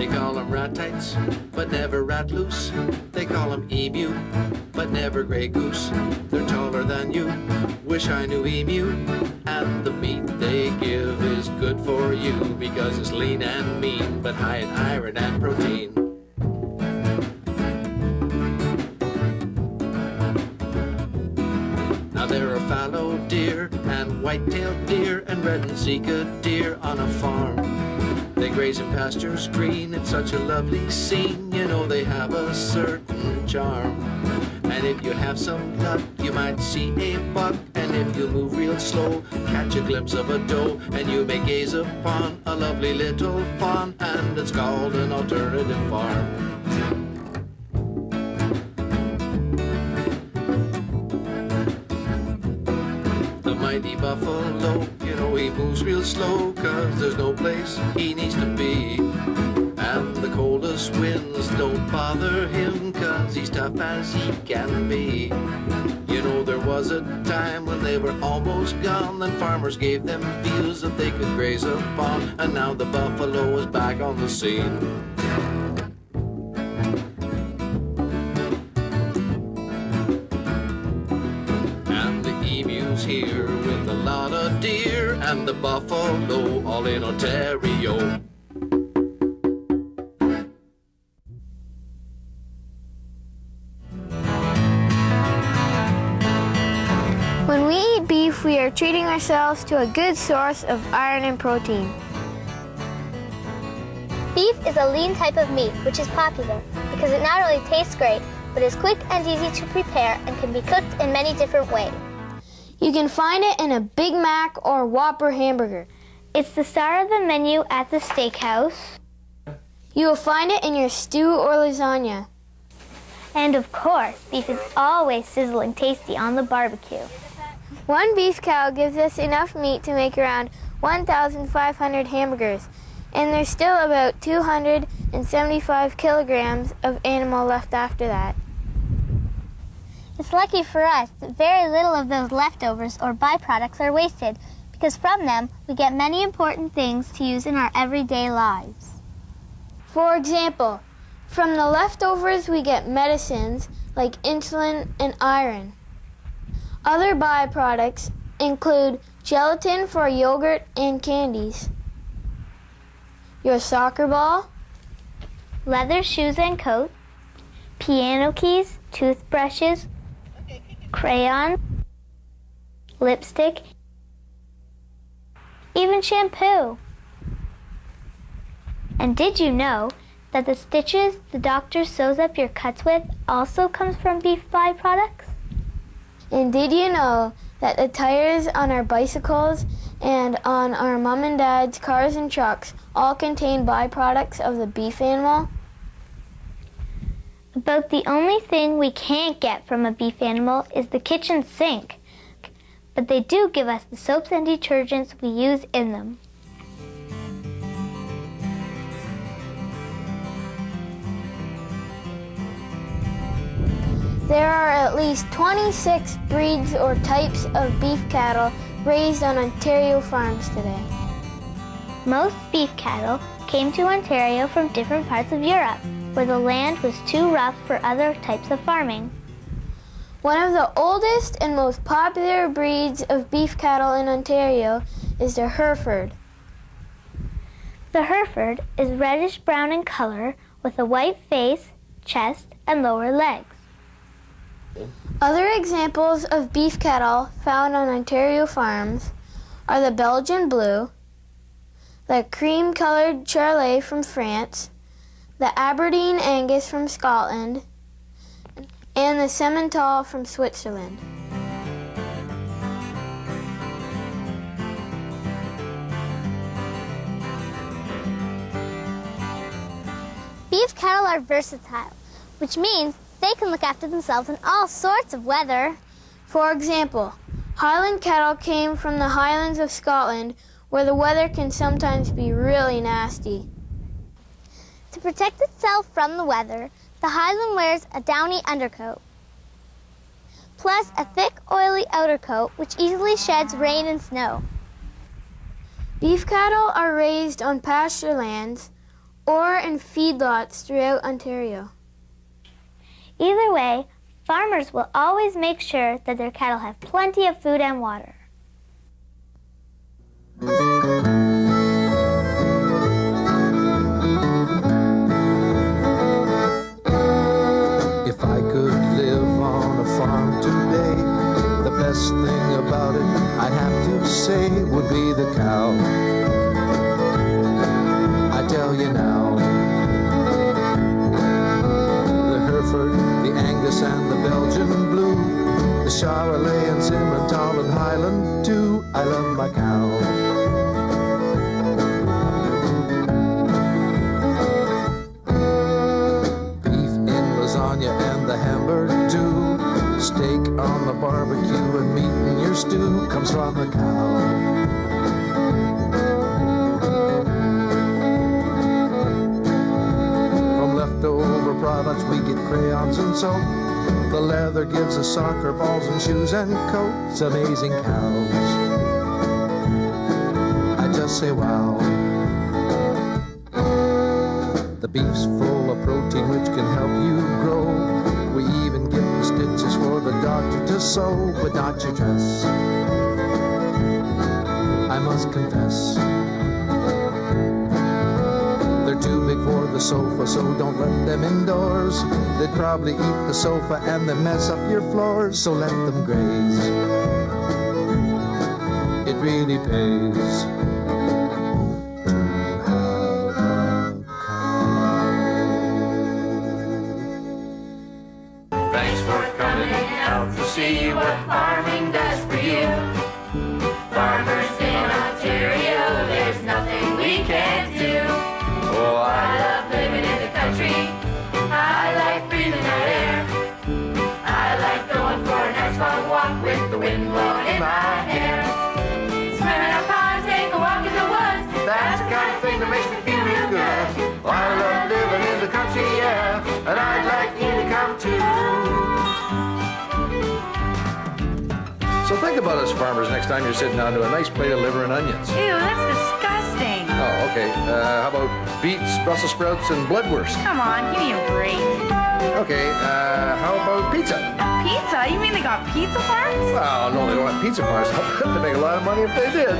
They call them rat tights, but never rat loose. They call them emu, but never grey goose. They're taller than you, wish I knew emu. And the meat they give is good for you, because it's lean and mean, but high in iron and protein. Now there are fallow deer and white-tailed deer and red and sika deer on a farm. They graze in pastures green, it's such a lovely scene. You know they have a certain charm. And if you have some luck, you might see a buck. And if you move real slow, catch a glimpse of a doe. And you may gaze upon a lovely little fawn, and it's called an alternative farm. The mighty buffalo, you know he moves real slow, 'cause there's no place he needs to be. And the coldest winds don't bother him, 'cause he's tough as he can be. You know there was a time when they were almost gone, and farmers gave them fields that they could graze upon. And now the buffalo is back on the scene. Here with a lot of deer and the buffalo all in Ontario. When we eat beef, we are treating ourselves to a good source of iron and protein. Beef is a lean type of meat, which is popular because it not only tastes great, but is quick and easy to prepare and can be cooked in many different ways. You can find it in a Big Mac or Whopper hamburger. It's the star of the menu at the steakhouse. You will find it in your stew or lasagna. And of course, beef is always sizzling tasty on the barbecue. One beef cow gives us enough meat to make around 1,500 hamburgers, and there's still about 275 kilograms of animal left after that. It's lucky for us that very little of those leftovers or byproducts are wasted, because from them we get many important things to use in our everyday lives. For example, from the leftovers we get medicines like insulin and iron. Other byproducts include gelatin for yogurt and candies, your soccer ball, leather shoes and coat, piano keys, toothbrushes, crayons, lipstick, even shampoo. And did you know that the stitches the doctor sews up your cuts with also comes from beef byproducts? And did you know that the tires on our bicycles and on our mom and dad's cars and trucks all contain byproducts of the beef animal? About the only thing we can't get from a beef animal is the kitchen sink, but they do give us the soaps and detergents we use in them. There are at least 26 breeds or types of beef cattle raised on Ontario farms today. Most beef cattle came to Ontario from different parts of Europe, where the land was too rough for other types of farming. One of the oldest and most popular breeds of beef cattle in Ontario is the Hereford. The Hereford is reddish-brown in color with a white face, chest, and lower legs. Other examples of beef cattle found on Ontario farms are the Belgian Blue, the cream-colored Charolais from France, the Aberdeen Angus from Scotland, and the Simmental from Switzerland. Beef cattle are versatile, which means they can look after themselves in all sorts of weather. For example, Highland cattle came from the Highlands of Scotland, where the weather can sometimes be really nasty. To protect itself from the weather, the Highland wears a downy undercoat, plus a thick, oily outer coat which easily sheds rain and snow. Beef cattle are raised on pasture lands or in feedlots throughout Ontario. Either way, farmers will always make sure that their cattle have plenty of food and water. If I could live on a farm today, the best thing about it, I'd have to say, would be the cow. I tell you now, the Hereford, the Angus and the Belgian Blue, the Charolais and Simmental and Highland too, I love my cow. And the Hamburg too, steak on the barbecue and meat in your stew comes from a cow. From leftover products we get crayons and soap. The leather gives us soccer balls and shoes and coats. Amazing cows, I just say wow. The beef's full of protein which can help you grow. We even give the stitches for the doctor to sew, but not your dress, I must confess. They're too big for the sofa, so don't let them indoors. They'd probably eat the sofa and then mess up your floors, so let them graze. It really pays. See what farming does for you. Farmers in Ontario, there's nothing we can't do. Oh, I love living in the country. I like breathing that air. I like going for a nice long walk with the wind blowing in my hair. Swim in a pond, take a walk in the woods. That's the kind of thing that makes me feel real good. Oh, I love living in the country, yeah, and I'd like you to come too. So think about us farmers next time you're sitting down to a nice plate of liver and onions. Ew, that's disgusting. Oh, okay. How about beets, Brussels sprouts, and bloodwurst? Come on, give me a break. Okay, how about pizza? Pizza? You mean they got pizza farms? Well, no, they don't have pizza farms. They make a lot of money if they did.